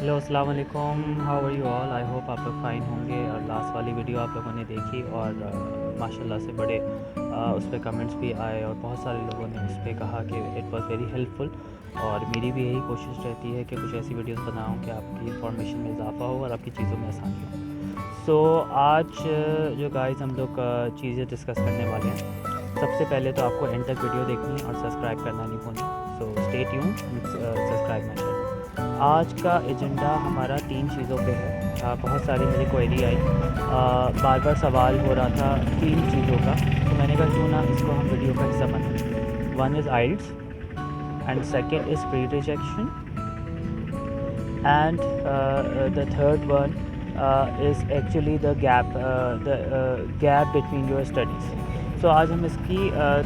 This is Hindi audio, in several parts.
हेलो अस्सलाम वालेकुम, how are you all. I hope आप लोग फ़ाइन होंगे। और लास्ट वाली वीडियो आप लोगों ने देखी और माशाल्लाह से बड़े उस पर कमेंट्स भी आए और बहुत सारे लोगों ने उस पर कहा कि इट वाज़ वेरी हेल्पफुल। और मेरी भी यही कोशिश रहती है कि कुछ ऐसी वीडियोस बनाऊं कि आपकी इंफॉर्मेशन में इजाफा हो और आपकी चीज़ों में आसानी हो। सो आज जो गाइस हम लोग चीज़ें डिस्कस करने वाले हैं, सबसे पहले तो आपको एंड तक वीडियो देखनी है और सब्सक्राइब करना नहीं भूलना। So stay tuned, subscribe my channel. आज का एजेंडा हमारा 3 चीज़ों पे है। बहुत सारी मेरी क्वेरी आई, बार बार सवाल हो रहा था 3 चीज़ों का, तो मैंने कहा क्यों ना इसको हम वीडियो का हिस्सा बनाएं। One is IELTS and second is pre rejection and the third one is actually the gap between your studies. So आज हम इसकी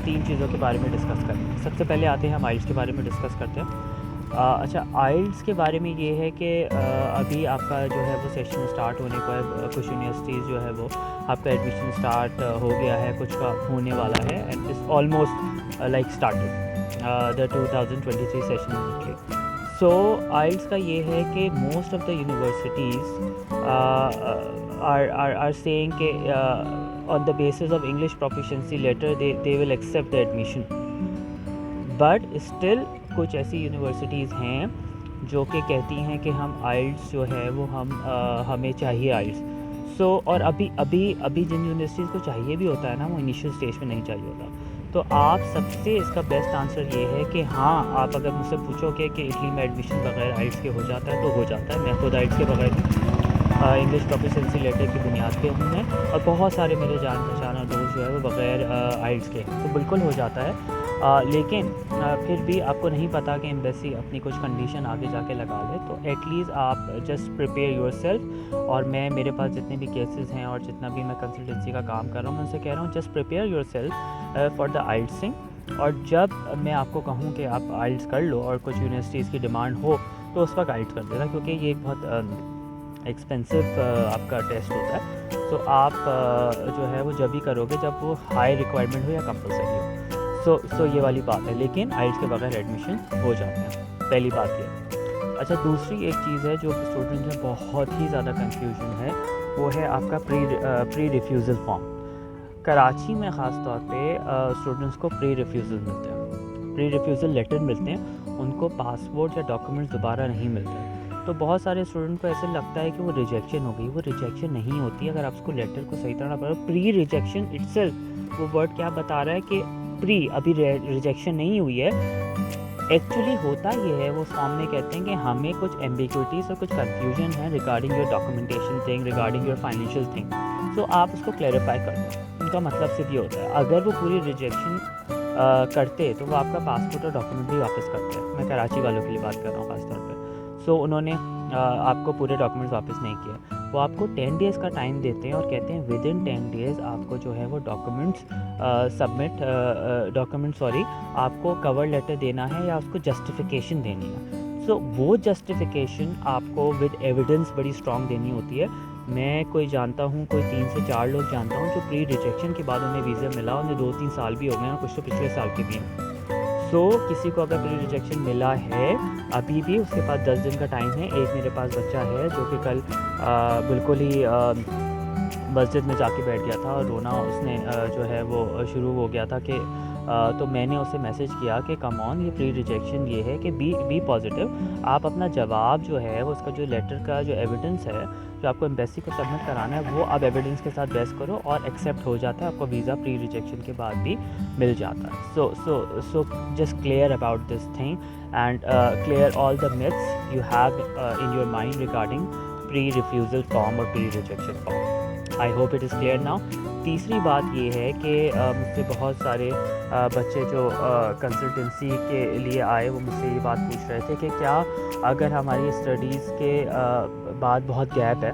3 चीज़ों के बारे में डिस्कस करेंगे। सबसे पहले आते हैं हम आइल्स के बारे में डिस्कस करते हैं। अच्छा, आइल्स के बारे में ये है कि अभी आपका जो है वो सेशन स्टार्ट होने को है। कुछ यूनिवर्सिटीज़ जो है वो आपका एडमिशन स्टार्ट हो गया है, कुछ का होने वाला है and it's almost like started the 2023 session. So IELTS का ये है कि most of the universities are saying कि on the basis of English proficiency letter they will accept the admission, but still कुछ ऐसी यूनिवर्सिटीज़ हैं जो कि कहती हैं कि हम आइल्स जो है वो हमें चाहिए आइल्स। सो और अभी जिन यूनिवर्सिटीज़ को चाहिए भी होता है ना, वो इनिशियल स्टेज में नहीं चाहिए होता। तो आप सबसे इसका बेस्ट आंसर ये है कि हाँ, आप अगर मुझसे पूछोगे कि इटली में एडमिशन बगैर आइल्स के हो जाता है तो हो जाता है। मैं खुद आइल्स के बगैर इंग्लिश प्रोफिशिएंसी लेटर की बुनियाद पे हूँ मैं, और बहुत सारे मेरे जान पहचान और दोस्त जो है वो बगैर आइल्स के हैं, तो बिल्कुल हो जाता है। लेकिन फिर भी आपको नहीं पता कि एम्बेसी अपनी कुछ कंडीशन आगे जाके लगा ले, तो एटलीस्ट आप जस्ट प्रिपेयर योरसेल्फ। और मैं मेरे पास जितने भी केसेस हैं और जितना भी मैं कंसल्टेंसी का काम कर रहा हूँ, मैं उनसे कह रहा हूँ just prepare yourself for the IELTSing. और जब मैं आपको कहूँ कि आप आइल्ट्स कर लो और कुछ यूनिवर्सिटीज़ की डिमांड हो तो उस वक्त आइल्ट्स कर देना, क्योंकि ये एक बहुत एक्सपेंसिव आपका टेस्ट होता है। तो आप जो है वो जब भी करोगे जब वो हाई रिक्वायरमेंट हो या कंपलसरी हो। सो ये वाली बात है, लेकिन आइल्स के बगैर एडमिशन हो जाते हैं, पहली बात ये। अच्छा, दूसरी एक चीज़ है जो स्टूडेंट में बहुत ही ज़्यादा कंफ्यूजन है, वो है आपका प्री रिफ्यूज़ल फॉर्म। कराची में ख़ास तौर पे स्टूडेंट्स को प्री रिफ्यूज़ल मिलते हैं, प्री रिफ्यूज़ल लेटर मिलते हैं, उनको पासपोर्ट या डॉक्यूमेंट्स दोबारा नहीं मिलते। तो बहुत सारे स्टूडेंट को ऐसे लगता है कि वो रिजेक्शन हो गई, वो रिजेक्शन नहीं होती। अगर आप उसको लेटर को सही तरह पढ़ो, प्री रिजेक्शन इटसेल्फ, वो वर्ड क्या बता रहा है कि प्री, अभी रिजेक्शन नहीं हुई है। एक्चुअली होता ये है, वो फॉर्म में कहते हैं कि हमें कुछ एम्बिग्विटीज़ और कुछ कंफ्यूजन है regarding your documentation thing, regarding your financial thing, तो आप उसको क्लैरिफाई कर दो। उनका मतलब सिर्फ ये होता है, अगर वो पूरी रिजेक्शन करते तो वो आपका पासपोर्ट और डॉक्यूमेंट भी वापस करते हैं। मैं कराची वालों के लिए बात कर रहा हूँ खासतौर पर। सो उन्होंने आपको पूरे डॉक्यूमेंट्स वापस नहीं किया, वो आपको 10 डेज़ का टाइम देते हैं और कहते हैं विद इन 10 डेज़ आपको जो है वो आपको कवर लेटर देना है या उसको जस्टिफिकेशन देनी है। सो वो जस्टिफिकेशन आपको विद एविडेंस बड़ी स्ट्रॉन्ग देनी होती है। मैं कोई जानता हूँ, कोई 3 से 4 लोग जानता हूँ जो प्री रिजेक्शन के बाद उन्हें वीज़ा मिला, उन्हें 2-3 साल भी हो गए और कुछ तो पिछले साल के भी हैं। सो किसी को अगर प्री रिजेक्शन मिला है अभी भी, उसके पास 10 दिन का टाइम है। एक मेरे पास बच्चा है जो कि कल बिल्कुल ही मस्जिद में जाके बैठ गया था और रोना उसने जो है वो शुरू हो गया था कि तो मैंने उसे मैसेज किया कि कम ऑन, ये प्री रिजेक्शन ये है कि बी पॉजिटिव। आप अपना जवाब जो है वो, उसका जो लेटर का जो एविडेंस है जो आपको एम्बेसी को सबमिट कराना है, वो आप एविडेंस के साथ बेस करो और एक्सेप्ट हो जाता है, आपको वीज़ा प्री रिजेक्शन के बाद भी मिल जाता है। So just clear about this thing and clear all the myths you have in your mind regarding pre refusal form और pre rejection form. I hope it is clear now. तीसरी बात ये है कि मुझसे बहुत सारे बच्चे जो कंसल्टेंसी के लिए आए, वो मुझसे ये बात पूछ रहे थे कि क्या अगर हमारी स्टडीज़ के बाद बहुत गैप है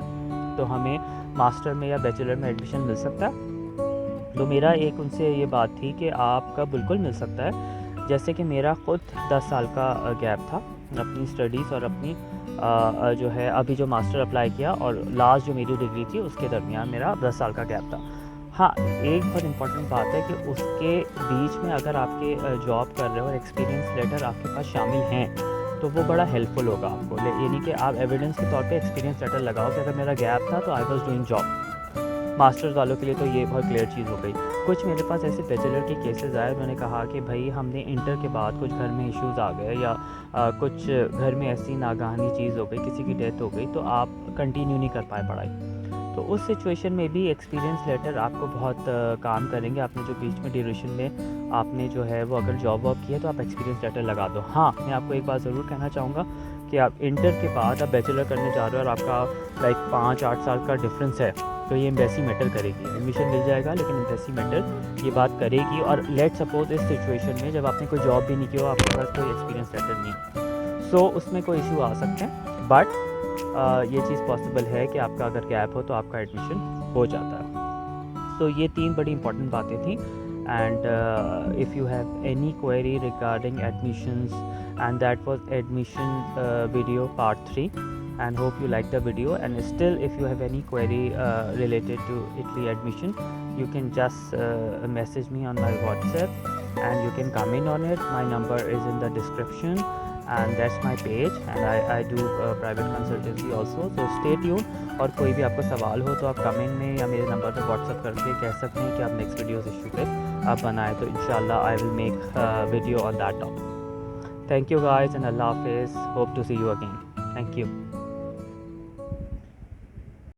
तो हमें मास्टर में या बैचलर में एडमिशन मिल सकता है। तो मेरा एक उनसे ये बात थी कि आपका बिल्कुल मिल सकता है। जैसे कि मेरा ख़ुद 10 साल का गैप था अपनी स्टडीज़ और अपनी जो है अभी जो मास्टर अप्लाई किया और लास्ट जो मेरी डिग्री थी उसके दरमियान मेरा 10 साल का गैप था। हाँ, एक बहुत इम्पॉर्टेंट बात है कि उसके बीच में अगर आपके जॉब कर रहे हो और एक्सपीरियंस लेटर आपके पास शामिल हैं तो वो बड़ा हेल्पफुल होगा आपको। यानी कि आप एविडेंस के तौर पे एक्सपीरियंस लेटर लगाओ कि अगर मेरा गैप था तो I was doing job. Masters वालों के लिए तो ये बहुत क्लियर चीज़ हो गई। कुछ मेरे पास ऐसे बैचलर के केसेस आए, उन्होंने कहा कि भाई हमने इंटर के बाद कुछ घर में इश्यूज़ आ गए या कुछ घर में ऐसी नागहानी चीज़ हो गई, किसी की डेथ हो गई, तो आप कंटिन्यू नहीं कर पाए पढ़ाई। तो उस सिचुएशन में भी एक्सपीरियंस लेटर आपको बहुत काम करेंगे। आपने जो बीच में ड्यूरेशन में आपने जो है वो अगर जॉब वॉब की है तो आप एक्सपीरियंस लेटर लगा दो। हाँ, मैं आपको एक बात ज़रूर कहना चाहूँगा कि आप इंटर के बाद आप बैचलर करने जा रहे हो और आपका लाइक 5-8 साल का डिफरेंस है, तो ये एम्बेसी मैटर करेगी। एडमिशन मिल जाएगा लेकिन एम्बेसी मैटर ये बात करेगी। और लेट सपोज इस सिचुएशन में जब आपने कोई जॉब भी नहीं की हो, आपके पास कोई एक्सपीरियंस लेटर नहीं, सो उसमें कोई इशू आ सकते हैं। बट ये चीज़ पॉसिबल है कि आपका अगर गैप हो तो आपका एडमिशन हो जाता है। सो ये 3 बड़ी इंपॉर्टेंट बातें थी। And if you have any query regarding admissions, and that was admission video part 3, and hope you like the video. And still if you have any query related to Italy admission, you can just message me on my WhatsApp and you can comment on it. My number is in the description and that's my page, and I do private consultancy also, so stay tuned. और कोई भी आपको सवाल हो तो आप कमेंट में या मेरे नंबर पर व्हाट्सअप करके कह सकते हैं कि आप नेक्स्ट वीडियोस इशू पे आप बनाएं, तो इंशाल्लाह I will make video on that topic. Thank you guys and Allah Hafiz. Hope to see you again. Thank you.